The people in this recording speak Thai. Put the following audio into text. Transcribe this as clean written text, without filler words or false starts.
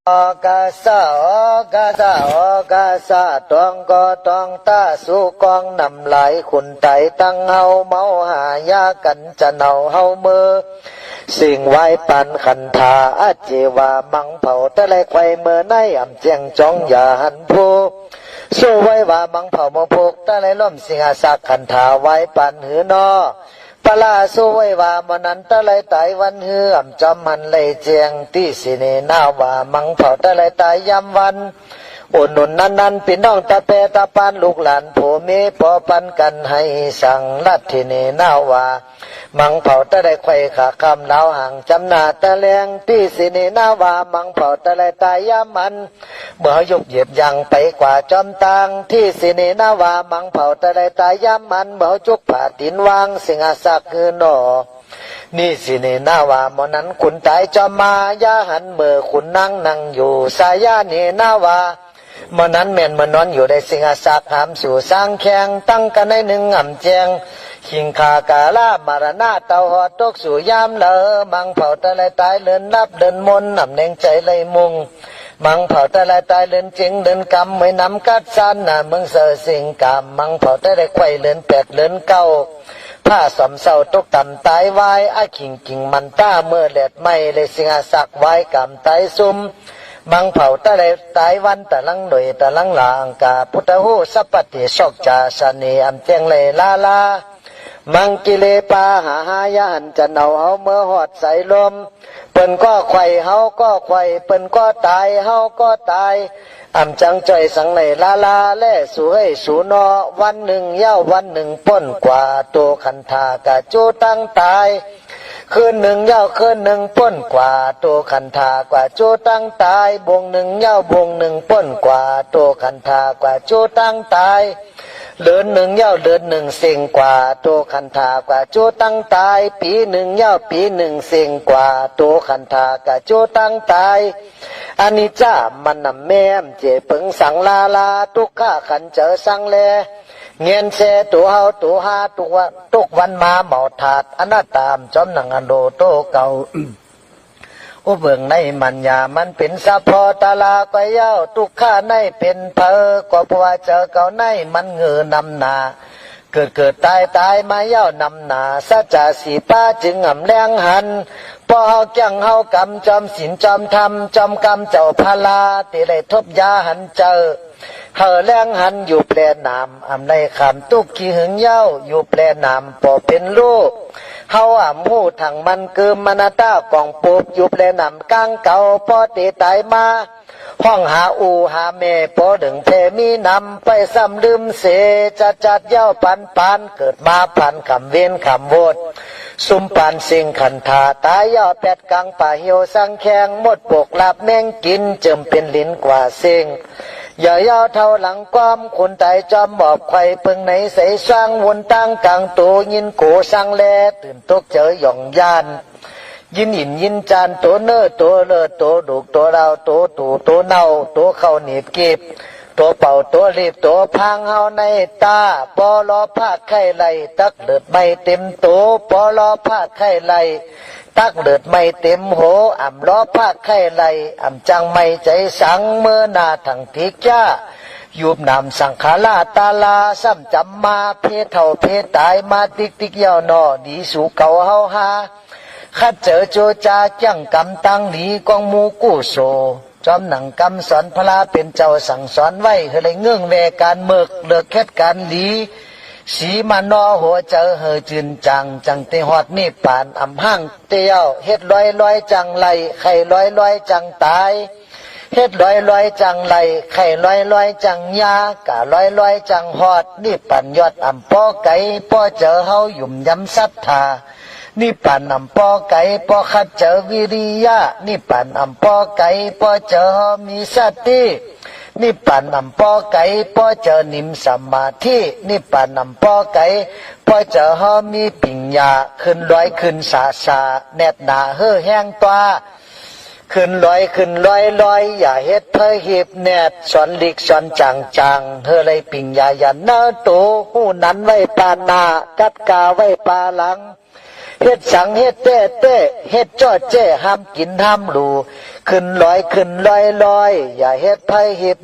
กาสะกาสะกาสะตองก็ตองตาสุกองนำไหลขุนไตตั้งเฮาเมาหายากันจะเนาเฮามือสิ่งไว้ปันขันธาอาเจวามังเผาตะไลไข่เมื่อในอ่ำเจียงจ้องอย่าหันผู้สู้ไว้ว่ามังเผาโมพกตะไลล้มสิงหาสักขันธาไว้ปันหือนอปลาสู้ไว้ว่ามันนั้นตะไลตายวันเหือมจำหันเลยเจียงที่สิเนนาว่ามังเผาตะไลตายยามวันอุ่นนุ่นนั้นพี่น้องตะเปตะปานลูกหลานผู้มีพอปันกันให้สั่งลัดที่เนนาว่ามังเผาตะไลไข่ขาคำดาวห่างจำหน้าตะแลงที่สิเนนาว่ามังเผาตะไลตายยามมันเมื่อยุบเหยียบยังไปกว่าจอมตางที่สิเนนาว่ามังเผาตะไลตายยามมันเมื่อจุกผ่าตินวางสิงหาสักคือหนอนี่สิเนนาว่าหมอนั้นคุณตายจอมมายาหันเมื่อคุณนั่งอยู่สายาเนนาว่าเมื่อนั้นแม่นเมื่อนอนอยู่ในสิงหาสักหามสู่สร้างแข่งตั้งกันในหนึ่งอ่ำแจงขิงขากาลามารณาเตาหอดตกสู่ยามเลอมังเผาตะไลตายเลินนับเดินมนนำแดงใจเลยมุงมังเผาตะไลตายเลินจริงเดินกำไม่นำกัดสันน่ะมึงเสือสิงกำมังเผาตะไลไข่เลินแปดเลินเก้าผ้าสอมเศร้าตกต่ำตายวายไอ้ขิงมันต้าเมื่อแหลดไม่เลยสิงหาสักไว้กำตายซุ่มมังเผาตะไลตายวันตะลังหน่วยตะลังหลางกาพุทธหูสัพปติชกจาสนีอัมเจียงเลยลามังกิเลปาหายันจะเนาเฮาเมื่อหอดใส่ลมเปิ้นก็ไข่เฮาก็ไข่เปิ้นก็ตายเฮาก็ตายอ่ำจังใจสังในลาแล่สวยสูนอวันหนึ่งเย้าวันหนึ่งป้นกว่าตัวคันธากะจูตั้งตายคืนหนึ่งเย้าคืนหนึ่งป้นกว่าตัวคันธากว่าจูตั้งตายบงหนึ่งเย้าบงหนึ่งป้นกว่าตัวคันธากว่าจูตั้งตายเดือนหนึ่งเย้าเดือนหนึ่งเสียงกว่าตัวคันธากว่าจูตั้งตายปีหนึ่งเย้าปีหนึ่งเสียงกว่าตัวคันธากว่าจูตั้งตายอันนี้จ้ามันนำแม่มเจปึงสังลาทุกข้าขันเจอสังแลเงียนเสตัวเฮาตัวหาทุกวันมาเหมาถาดอนาตามจอมหนังอันโดโตเก่าอุเบิงในมันยามันเป็นสะพอตาลาไปเย้าทุกข้าในเป็นเพอก็เพราะว่าเจอเก่าในมันเงือนำนาเกิดตายมาเย้านำนาสัจจะสีป้าจึงอ่ำแรงหันพอเฮาจังเฮากำจอมศีลจอมธรรมจอมกรรมเจ้าพาลาติได้ทบยาหันเจอเฮาแรงหันอยู่แปลนามอ่ำในคำตุกขี้หึงเย้าอยู่แปลนามพอเป็นลูกเฮาอ่ำหูถังมันเกิมมนาตากองปูบอยู่แปลนามกลางเก่าพอตีตายมาห้องหาอูหาแม่พอดึงเพมีนำไปซ้ำลืมเสจัดเย้าปันเกิดมาพันคำเว้นคำโวดสุมปานสิงขันธาตายย่อแปดกังป่าเหี่ยวสังแข็งหมดปกลาบแมงกินเจิมเป็นลิ้นกว่าเสิงอย่ายาวเท่าหลังความคนตายจอมบอกไข่เพิ่งในใส่สร้างวนตั้งกลางตัวยินโกสังแลตื่นตกเจอหย่องยานยินหินยินจานตัวเนื้อตัวเลือตัวดุกตัวเราตัวตู่ตัวเน่าตัวเข้าหนีบเก็บตัวเป่าตัวรีบตัวพังเฮาในตาปอล้อผ้าไข่ไหลตักเลือดไม่เต็มตัวปอล้อผ้าไข่ไหลตักเลือดไม่เต็มโหอ่ำล้อผ้าไข่ไหลอ่ำจังไม่ใจสังเมื่อนาถังทิกจ้ายุบนำสังขาราตาลาซ้ำจำมาเพเท่าเพตายมาติ๊กยาวนอดีสู่เก่าเฮาหาข้าเจอโจจาจังกำตังหลีกองมูกู้โซจอมหนังกำสอนพระเป็นเจ้าสั่งสอนไว้เฮเลยเงื่องแวการเมือกเลือกแค่การหลีสีมานอหัวเจอเฮจืนจังเตหอดนี่ป่านอำห้างเตียวเฮ็ดลอยจังไหลไข่ลอยจังตายเฮ็ดลอยจังไหลไข่ลอยจังยากะลอยจังหอดนี่ปั่นยอดอำป้อไก่ป้อเจอเฮาหยุ่มย้ำศรัทธานี่ปั่นอำป้อไก่ป้อขัดเจอวิริยะนี่ปั่นอำป้อไก่ป้อเจอเฮามีสตินี่ปั่นอำป้อไก่ป้อเจอนิมสมาธินี่ปั่นอำป้อไก่ป้อเจอเฮามีปิญญาขึ้นลอยขึ้นสาแนบหนาเฮ่อแห้งตัวขึ้นลอยอย่าเฮ็ดเพื่อหีบแนดสอนลิกสอนจังเฮ่อเลยปิญญายันเนอโตหูนั้นไว้ปานากัดกาไว้ปาหลัง เฮ็ดสังเฮ็ดเต้เต้เฮ็ดจ้อเจ้ห้ามกินห้ามหลูขึ้นลอยอย่าเฮ็ดไผเฮ็ด